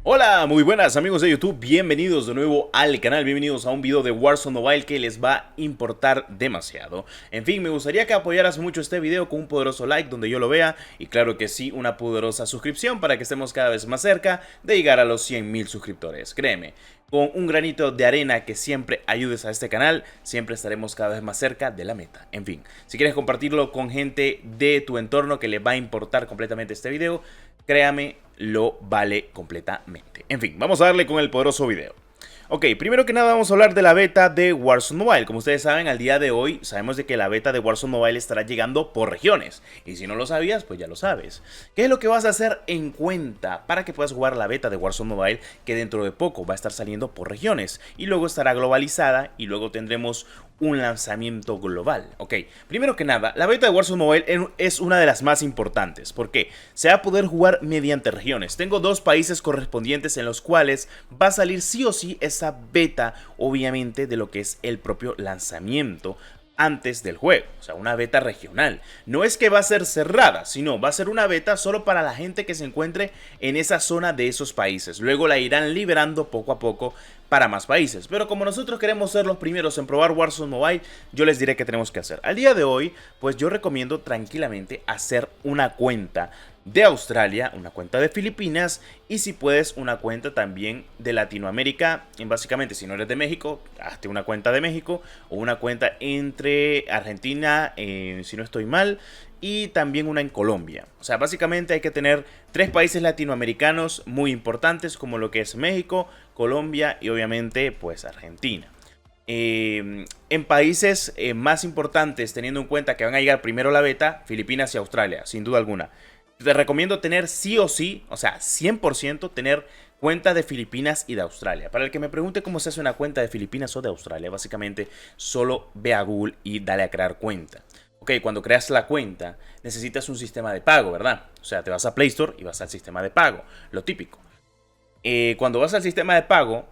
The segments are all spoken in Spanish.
Hola, muy buenas amigos de YouTube, bienvenidos de nuevo al canal, bienvenidos a un video de Warzone Mobile que les va a importar demasiado. En fin, me gustaría que apoyaras mucho este video con un poderoso like donde yo lo vea y claro que sí, una poderosa suscripción para que estemos cada vez más cerca de llegar a los 100.000 suscriptores. Créeme, con un granito de arena que siempre ayudes a este canal, siempre estaremos cada vez más cerca de la meta. En fin, si quieres compartirlo con gente de tu entorno que le va a importar completamente este video, créame, lo vale completamente. En fin, vamos a darle con el poderoso video. Ok, primero que nada vamos a hablar de la beta de Warzone Mobile. Como ustedes saben, al día de hoy sabemos de que la beta de Warzone Mobile estará llegando por regiones. Y si no lo sabías, pues ya lo sabes. ¿Qué es lo que vas a hacer en cuenta para que puedas jugar la beta de Warzone Mobile, que dentro de poco va a estar saliendo por regiones? Y luego estará globalizada y luego tendremos un lanzamiento global. Ok, primero que nada, la beta de Warzone Mobile es una de las más importantes. ¿Por qué? Se va a poder jugar mediante regiones. Tengo dos países correspondientes en los cuales va a salir sí o sí esa beta, obviamente, de lo que es el propio lanzamiento antes del juego, o sea, una beta regional. No es que va a ser cerrada, sino va a ser una beta solo para la gente que se encuentre en esa zona de esos países. Luego la irán liberando poco a poco para más países. Pero como nosotros queremos ser los primeros en probar Warzone Mobile, yo les diré qué tenemos que hacer. Al día de hoy, pues yo recomiendo tranquilamente hacer una cuenta de Australia, una cuenta de Filipinas y si puedes una cuenta también de Latinoamérica. Básicamente, si no eres de México, hazte una cuenta de México o una cuenta entre Argentina, si no estoy mal, y también una en Colombia. O sea, básicamente hay que tener tres países latinoamericanos muy importantes como lo que es México, Colombia y obviamente pues Argentina. En países más importantes, teniendo en cuenta que van a llegar primero la beta, Filipinas y Australia, sin duda alguna. Te recomiendo tener sí o sí, o sea, 100% tener cuenta de Filipinas y de Australia. Para el que me pregunte cómo se hace una cuenta de Filipinas o de Australia, básicamente solo ve a Google y dale a crear cuenta. Ok, cuando creas la cuenta necesitas un sistema de pago, ¿verdad? O sea, te vas a Play Store y vas al sistema de pago, lo típico. Cuando vas al sistema de pago,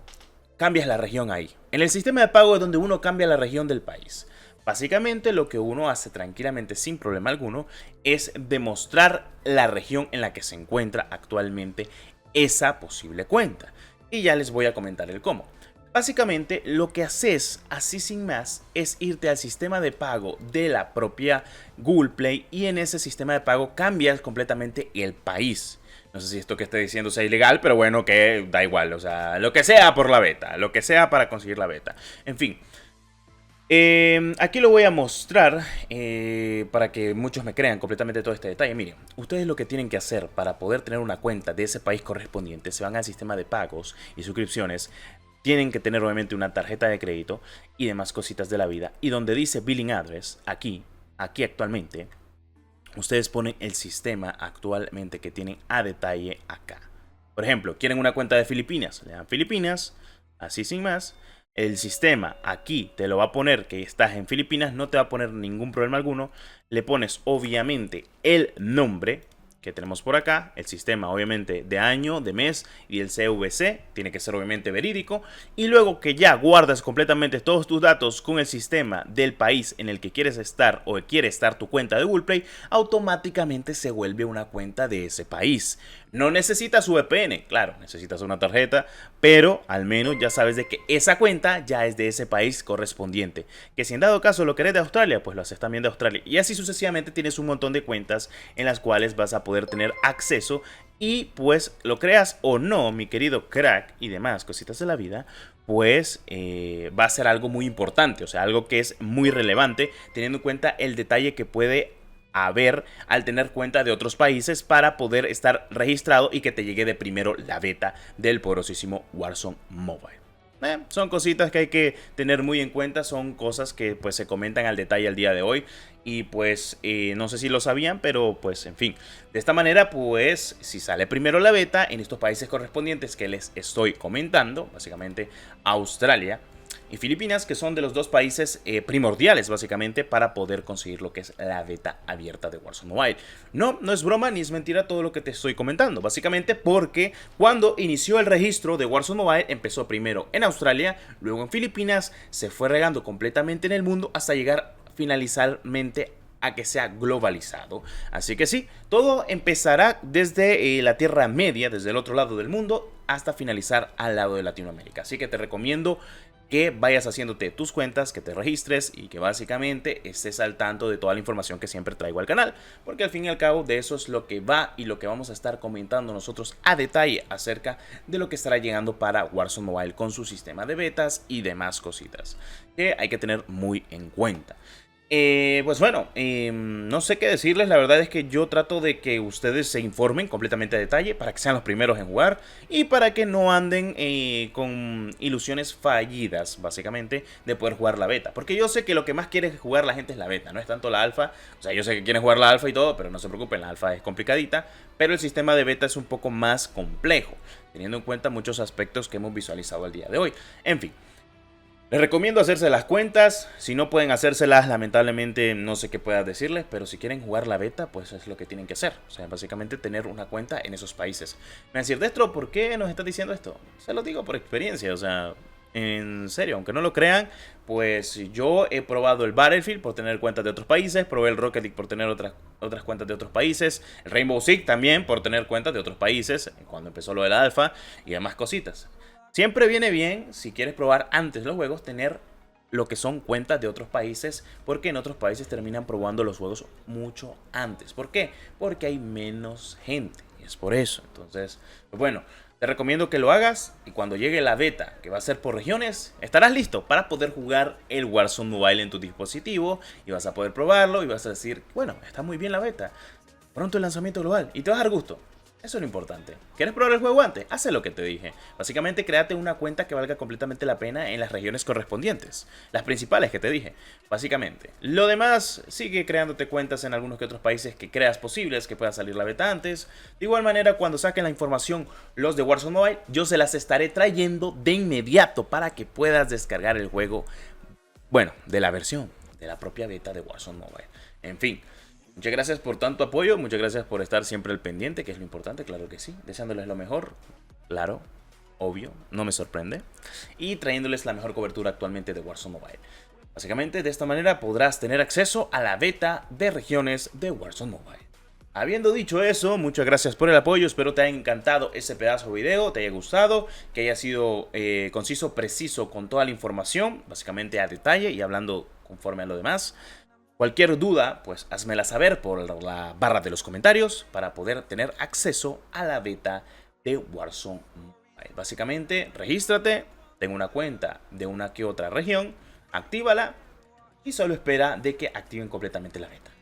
cambias la región ahí. En el sistema de pago es donde uno cambia la región del país. Básicamente lo que uno hace tranquilamente sin problema alguno es demostrar la región en la que se encuentra actualmente esa posible cuenta. Y ya les voy a comentar el cómo. Básicamente lo que haces así sin más es irte al sistema de pago de la propia Google Play y en ese sistema de pago cambias completamente el país. No sé si esto que estoy diciendo sea ilegal, pero bueno, que da igual, o sea, lo que sea por la beta, lo que sea para conseguir la beta. En fin. Aquí lo voy a mostrar para que muchos me crean completamente todo este detalle. Miren, ustedes lo que tienen que hacer para poder tener una cuenta de ese país correspondiente, se van al sistema de pagos y suscripciones. Tienen que tener obviamente una tarjeta de crédito y demás cositas de la vida. Y donde dice Billing Address, aquí actualmente, ustedes ponen el sistema actualmente que tienen a detalle acá. Por ejemplo, quieren una cuenta de Filipinas, le dan Filipinas, así sin más. El sistema aquí te lo va a poner que estás en Filipinas, no te va a poner ningún problema alguno. Le pones obviamente el nombre que tenemos por acá, el sistema obviamente de año, de mes y el CVC, tiene que ser obviamente verídico. Y luego que ya guardas completamente todos tus datos con el sistema del país en el que quieres estar o quiere estar tu cuenta de Google Play, automáticamente se vuelve una cuenta de ese país. No necesitas VPN, claro, necesitas una tarjeta, pero al menos ya sabes de que esa cuenta ya es de ese país correspondiente. Que si en dado caso lo querés de Australia, pues lo haces también de Australia. Y así sucesivamente tienes un montón de cuentas en las cuales vas a poder tener acceso y pues lo creas o no, mi querido crack y demás cositas de la vida, pues va a ser algo muy importante, o sea, algo que es muy relevante teniendo en cuenta el detalle que puede haber al tener cuenta de otros países para poder estar registrado y que te llegue de primero la beta del poderosísimo Warzone Mobile. Son cositas que hay que tener muy en cuenta, son cosas que pues se comentan al detalle al día de hoy y pues no sé si lo sabían, pero pues en fin, de esta manera pues si sale primero la beta en estos países correspondientes que les estoy comentando, básicamente Australia y Filipinas, que son de los dos países primordiales básicamente para poder conseguir lo que es la beta abierta de Warzone Mobile. No, no es broma ni es mentira todo lo que te estoy comentando, básicamente porque cuando inició el registro de Warzone Mobile empezó primero en Australia, luego en Filipinas, se fue regando completamente en el mundo hasta llegar finalmente a que sea globalizado. Así que sí, todo empezará desde la Tierra Media, desde el otro lado del mundo, hasta finalizar al lado de Latinoamérica. Así que te recomiendo que vayas haciéndote tus cuentas, que te registres y que básicamente estés al tanto de toda la información que siempre traigo al canal, porque al fin y al cabo de eso es lo que va y lo que vamos a estar comentando nosotros a detalle acerca de lo que estará llegando para Warzone Mobile con su sistema de betas y demás cositas que hay que tener muy en cuenta. Pues bueno, no sé qué decirles, la verdad es que yo trato de que ustedes se informen completamente a detalle para que sean los primeros en jugar y para que no anden con ilusiones fallidas, básicamente, de poder jugar la beta. Porque yo sé que lo que más quiere jugar la gente es la beta, no es tanto la alfa. O sea, yo sé que quieren jugar la alfa y todo, pero no se preocupen, la alfa es complicadita, pero el sistema de beta es un poco más complejo, teniendo en cuenta muchos aspectos que hemos visualizado el día de hoy. En fin. Les recomiendo hacerse las cuentas, si no pueden hacérselas, lamentablemente no sé qué pueda decirles, pero si quieren jugar la beta, pues es lo que tienen que hacer. O sea, básicamente tener una cuenta en esos países. Me van a decir, Destro, ¿por qué nos estás diciendo esto? Se lo digo por experiencia, o sea, en serio, aunque no lo crean, pues yo he probado el Battlefield por tener cuentas de otros países, probé el Rocket League por tener otras cuentas de otros países, el Rainbow Six también por tener cuentas de otros países, cuando empezó lo de la alfa y demás cositas. Siempre viene bien, si quieres probar antes los juegos, tener lo que son cuentas de otros países, porque en otros países terminan probando los juegos mucho antes. ¿Por qué? Porque hay menos gente, y es por eso. Entonces, pues bueno, te recomiendo que lo hagas, y cuando llegue la beta, que va a ser por regiones, estarás listo para poder jugar el Warzone Mobile en tu dispositivo, y vas a poder probarlo, y vas a decir, bueno, está muy bien la beta, pronto el lanzamiento global, y te vas a dar gusto. Eso es lo importante. ¿Quieres probar el juego antes? Haz lo que te dije. Básicamente, créate una cuenta que valga completamente la pena en las regiones correspondientes. Las principales que te dije. Básicamente. Lo demás, sigue creándote cuentas en algunos que otros países que creas posibles que pueda salir la beta antes. De igual manera, cuando saquen la información los de Warzone Mobile, yo se las estaré trayendo de inmediato para que puedas descargar el juego, bueno, de la versión, de la propia beta de Warzone Mobile. En fin. Muchas gracias por tanto apoyo, muchas gracias por estar siempre al pendiente, que es lo importante, claro que sí. Deseándoles lo mejor, claro, obvio, no me sorprende. Y trayéndoles la mejor cobertura actualmente de Warzone Mobile. Básicamente, de esta manera podrás tener acceso a la beta de regiones de Warzone Mobile. Habiendo dicho eso, muchas gracias por el apoyo, espero te haya encantado ese pedazo de video, te haya gustado, que haya sido conciso, preciso con toda la información, básicamente a detalle y hablando conforme a lo demás. Cualquier duda, pues házmela saber por la barra de los comentarios para poder tener acceso a la beta de Warzone Mobile. Básicamente, regístrate, ten una cuenta de una que otra región, actívala y solo espera de que activen completamente la beta.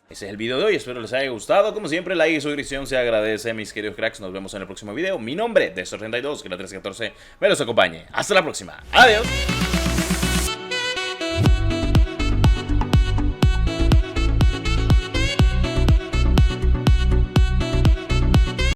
Ese es el video de hoy, espero les haya gustado. Como siempre, like y suscripción se agradece, mis queridos cracks. Nos vemos en el próximo video. Mi nombre es Destro32, que la 314 me los acompañe. Hasta la próxima. Adiós.